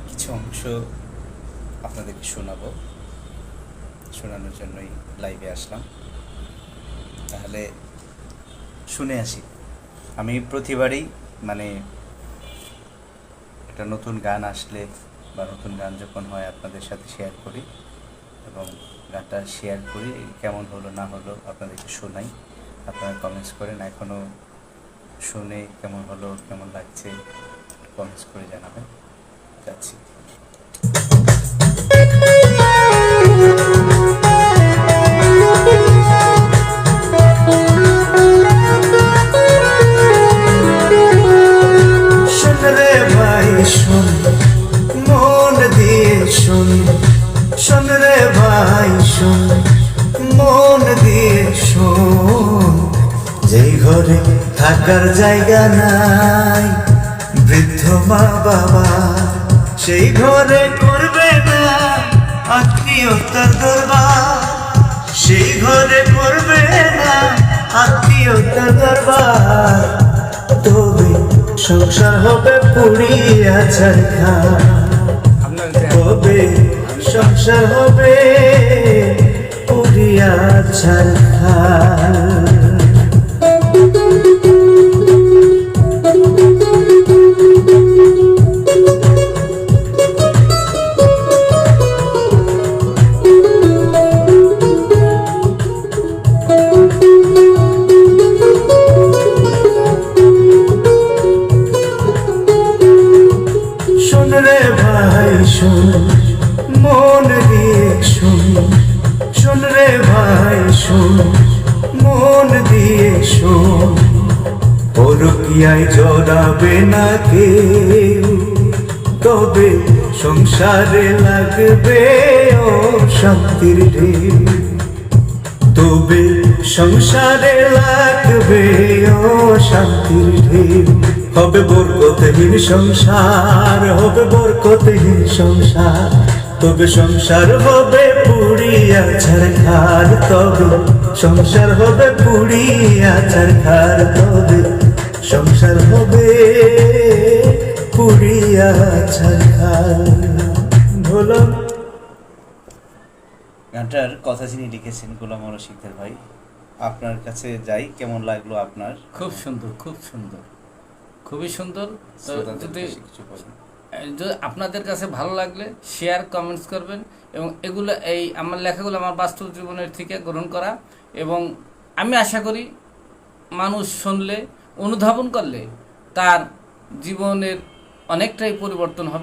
কিছু অংশ আপনাদেরকে শোনানোর জন্যই লাইভে আসলাম। তাহলে শুনে আসি। আমি প্রতিবারই একটা নতুন গান আসলে বা নতুন গান যখন হয় আপনাদের সাথে শেয়ার করি এবং গানটা শেয়ার করি, কেমন হলো না হলো আপনাদেরকে শোনাই, আপনারা কমেন্টস করেন। এখনও শুনে কেমন হলো, কেমন লাগছে কমেন্টস করে জানাবেন। যাচ্ছি। মন দিয়ে শোন, শোন রে ভাই শোন, মন দিয়ে শোন। যেই ঘরে থাকার জায়গা নাই বৃদ্ধ মা বাবা, সেই ঘরে করবে না আত্মীয়তার দরবার, সেই ঘরে করবে না আত্মীয়তার দরবার। তবে সংসার হবে পুড়িয়া ছারখার, তবে সংসার হবে পুড়িয়া ছারখার। শোন রে ভাই শোন, মন দিয়ে শোন, শোন রে ভাই শোন, মন দিয়ে শোন। পরকীয়ায় জড়াবে না কেউ, তবে সংসারে লাগবে ও শান্তির ঢেউ, তবে সংসারে লাগবে ও শান্তির ঢেউ। হবে বরকতহীন সংসার, হবে বরকতহীন সংসার, তবে সংসার হবে পুড়িয়া ছারখার, তবে সংসার হবে পুড়িয়া ছারখার, তবে সংসার হবে পুড়িয়া ছারখার। বলো। গানটার কথা যিনি লিখেছেন গোলাম রশিকদার ভাই, আপনার কাছে যাই, কেমন লাগলো আপনার? খুব সুন্দর, খুব সুন্দর, খুবই সুন্দর। যদি আপনাদের কাছে ভালো লাগলে শেয়ার কমেন্টস করবেন এবং এগুলো আমার লেখাগুলো আমার বাস্তব জীবনের থেকে গ্রহণ করা, এবং আমি আশা করি মানুষ শুনলে অনুধাবন করলে তার জীবনের অনেকটাই পরিবর্তন হবে।